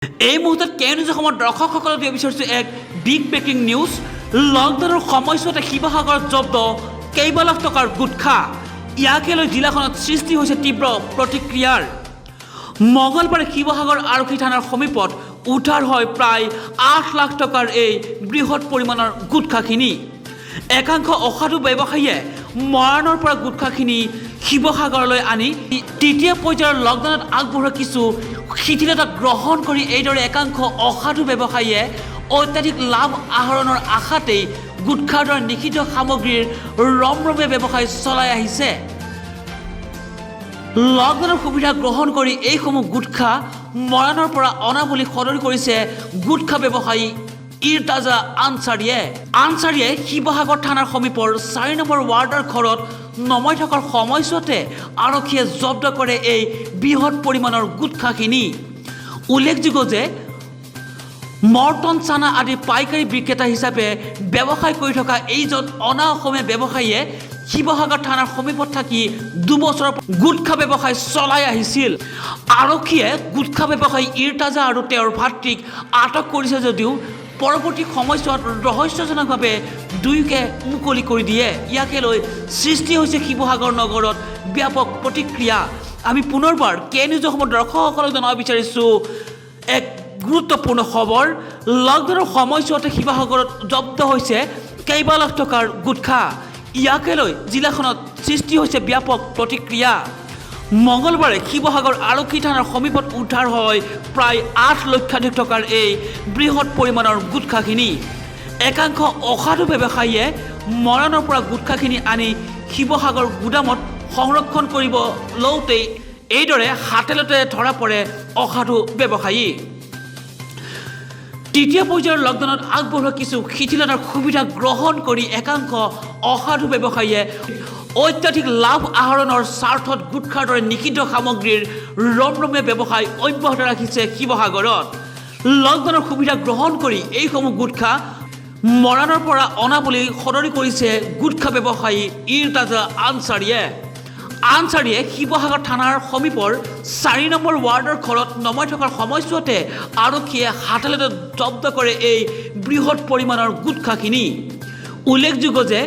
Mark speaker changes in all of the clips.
Speaker 1: এই মুহূৰ্তত কেনে অসমৰ দৰ্শকসকলক দিব বিচাৰিছোঁ এক বিগ ব্ৰেকিং নিউজ। লকডাউনৰ সময়ছোৱাতে শিৱসাগৰত জব্দ কেইবা লাখ টকাৰ গুটখা। ইয়াকে লৈ জিলাখনত সৃষ্টি হৈছে তীব্ৰ প্ৰতিক্ৰিয়াৰ। মঙলবাৰে শিৱসাগৰ আৰক্ষী থানাৰ সমীপত উদ্ধাৰ হয় প্ৰায় 8 লাখ টকাৰ এই বৃহৎ পৰিমাণৰ গুটখাখিনি। একাংশ অসাধু ব্যৱসায়ীয়ে মৰাণৰ পৰা গুটখাখিনি শিৱসাগৰলৈ আনি তৃতীয় পৰ্যায়ৰ লকডাউনত আগবঢ়োৱা কিছু শিথিলতা গ্ৰহণ কৰি এইদৰে একাংশ অসাধু ব্যৱসায়ীয়ে অত্যাধিক লাভ আহৰণৰ আশাতেই গুটখাৰ দৰে নিষিদ্ধ সামগ্ৰীৰ ৰমৰমীয়া ব্যৱসায় চলাই আহিছে। লকডাউনৰ সুবিধা গ্ৰহণ কৰি এইসমূহ গুটখা মৰাণৰ পৰা অনা বুলি সদৰি কৰিছে গুটখা ব্যৱসায়ী ইৰতাজা আনচাৰীয়ে শিৱসাগৰ থানাৰ সমীপৰ 4 নম্বৰ ৱাৰ্ডৰ ঘৰত নমাই থকাৰ সময়ছোৱাতে আৰক্ষীয়ে জব্দ কৰে এই বৃহৎ পৰিমাণৰ গুটখাখিনি। উল্লেখযোগ্য যে মৰ্টন চানা আদি পাইকাৰী বিক্ৰেতা হিচাপে ব্যৱসায় কৰি থকা এইজন অনা অসমীয়া ব্যৱসায়ীয়ে শিৱসাগৰ থানাৰ সমীপত থাকি 2 বছৰৰ গুটখা ব্যৱসায় চলাই আহিছিল। আৰক্ষীয়ে গুটখা ব্যৱসায়ী ইৰতাজা আৰু তেওঁৰ ভাতৃক আটক কৰিছে যদিও পৰৱৰ্তী সময়ছোৱাত ৰহস্যজনকভাৱে দুয়োকে মুকলি কৰি দিয়ে। ইয়াকে লৈ সৃষ্টি হৈছে শিৱসাগৰ নগৰত ব্যাপক প্ৰতিক্ৰিয়া। আমি পুনৰবাৰ কে নিউজ অসমৰ দৰ্শকসকলক জনাব বিচাৰিছোঁ এক গুৰুত্বপূৰ্ণ খবৰ। লকডাউনৰ সময়ছোৱাতে শিৱসাগৰত জব্দ হৈছে কেইবা লাখ টকাৰ গুটখা। ইয়াকে লৈ জিলাখনত সৃষ্টি হৈছে ব্যাপক প্ৰতিক্ৰিয়া। মঙলবাৰে শিৱসাগৰ আৰক্ষী থানাৰ সমীপত উদ্ধাৰ হয় প্ৰায় 8 লক্ষাধিক টকাৰ এই বৃহৎ পৰিমাণৰ গুটখাখিনি। একাংশ অসাধু ব্যৱসায়ীয়ে মৰাণৰ পৰা গুটখাখিনি আনি শিৱসাগৰ গুদামত সংৰক্ষণ কৰিব লওঁতেই এইদৰে হাতেলতে ধৰা পৰে অসাধু ব্যৱসায়ী। তৃতীয় পৰ্যায়ৰ লকডাউনত আগবঢ়োৱা কিছু শিথিলতাৰ সুবিধা গ্ৰহণ কৰি একাংশ অসাধু ব্যৱসায়ীয়ে অত্যাধিক লাভ আহৰণৰ স্বাৰ্থত গুটখাৰ দৰে নিষিদ্ধ সামগ্ৰীৰ ৰমৰমীয়া ব্যৱসায় অব্যাহত ৰাখিছে শিৱসাগৰত। লকডাউনৰ সুবিধা গ্ৰহণ কৰি এইসমূহ গুটখা মৰাণৰ পৰা অনা বুলি সদৰি কৰিছে গুটখা ব্যৱসায়ী ইৰতাজা আনচাৰীয়ে শিৱসাগৰ থানাৰ সমীপৰ 4 নম্বৰ ৱাৰ্ডৰ ঘৰত নমাই থকাৰ সময়ছোৱাতে আৰক্ষীয়ে হাতেলতে জব্দ কৰে এই বৃহৎ পৰিমাণৰ গুটখাখিনি। উল্লেখযোগ্য যে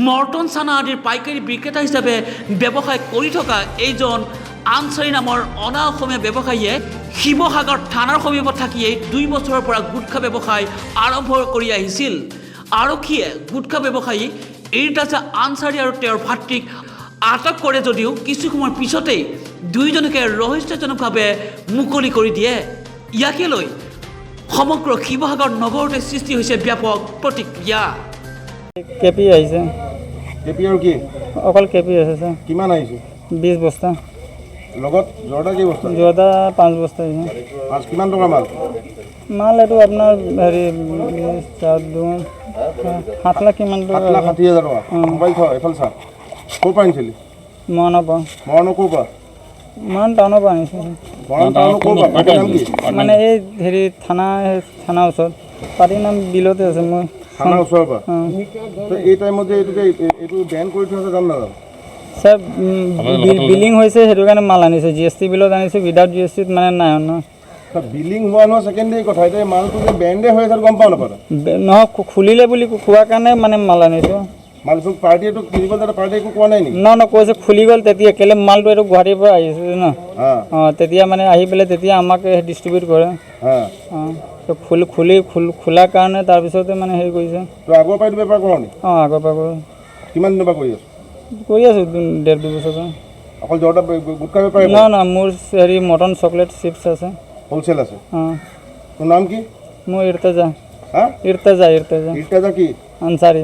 Speaker 1: মৰ্টন চানা আদিৰ পাইকাৰী বিক্ৰেতা হিচাপে ব্যৱসায় কৰি থকা এইজন আনচাৰী নামৰ অনা অসমীয়া ব্যৱসায়ীয়ে শিৱসাগৰ থানাৰ সমীপত থাকিয়েই 2 বছৰৰ পৰা গুটখা ব্যৱসায় আৰম্ভ কৰি আহিছিল। আৰক্ষীয়ে গুটখা ব্যৱসায়ী ইৰতাজা আনচাৰী আৰু তেওঁৰ ভাতৃক আটক কৰে যদিও কিছু সময়ৰ পিছতেই দুয়োজনকে ৰহস্যজনকভাৱে মুকলি কৰি দিয়ে। ইয়াকে লৈ সমগ্ৰ শিৱসাগৰ নগৰতে সৃষ্টি হৈছে ব্যাপক প্ৰতিক্ৰিয়া।
Speaker 2: কেপি আহিছে।
Speaker 3: কেপি আৰু কি?
Speaker 2: অকল কেপি আছে ছাৰ।
Speaker 3: কিমান আহিছে?
Speaker 2: 20 বস্তা।
Speaker 3: লগত জৰ্দা কি বস্তা?
Speaker 2: জৰ্দা 5 বস্তা আহিছে।
Speaker 3: কিমান টকা মাল?
Speaker 2: মাল এইটো আপোনাৰ হেৰি 7 লাখ কিমান টকা?
Speaker 3: 7,60,000 টকা। মোবাইল থোৱা এইফালে চা। ক'ৰ পৰা আনিছিলি?
Speaker 2: মৰাণৰ পৰা।
Speaker 3: মৰাণৰ ক'ৰ পৰা?
Speaker 2: মৰাণ টাউনৰ পৰা আনিছোঁ।
Speaker 3: মৰাণ টাউনৰ ক'ৰ পৰা? পাৰ্টিৰ নাম কি?
Speaker 2: মানে এই হেৰি থানাৰ ওচৰত। পাৰ্টিৰ নাম বিলতে আছে। মই
Speaker 3: থানাৰ ওচৰৰ পৰা। এই টাইমত যে এইটো বেন কৰি থোৱা আছে জান নাজানো?
Speaker 2: ছাৰ বিলিং হৈছে সেইটো কাৰণে মাল আনিছোঁ। GST বিলত আনিছোঁ। উইদাউট GST মানে নাই অনা।
Speaker 3: বিলিং হোৱা নহয় ছেকেণ্ডেৰী কথা। এতিয়া মালটো যে বেণ্ডে হৈ আছে গম পাওঁ নাপাওঁ?
Speaker 2: নহয় খুলিলে বুলি কোৱাৰ কাৰণে মানে মাল আনিছোঁ।
Speaker 3: মালটো পাৰ্টিটো কিনিব যাতে পাৰ্টি একো কোৱা নাই নেকি?
Speaker 2: নহয় কৈছে খুলি গ'ল তেতিয়া কেলে মালটো এইটো গুৱাহাটীৰ পৰা আহিছে ন। তেতিয়া মানে আহি পেলাই তেতিয়া আমাক ডিষ্ট্ৰিবিউট কৰে। তো খোলাৰ কাৰণে তাৰপিছতে মানে হেৰি কৰিছে।
Speaker 3: তই আগৰ পৰাই বেপাৰ কৰ নি?
Speaker 2: আগৰ পৰা কৰোঁ।
Speaker 3: কিমান দিনৰ পৰা কৰি আছোঁ?
Speaker 2: কৰি আছোঁ 1.5-2 বছৰ পৰা।
Speaker 3: অকল জৰ্দা গুটখা বেপাৰ?
Speaker 2: নহয় মোৰ হেৰি মটন চকলেট চিপছ আছে।
Speaker 3: হোলচেল আছে? তোৰ নাম কি?
Speaker 2: মোৰ ইৰতাজা।
Speaker 3: ইৰতাজা কি?
Speaker 2: আনচাৰী।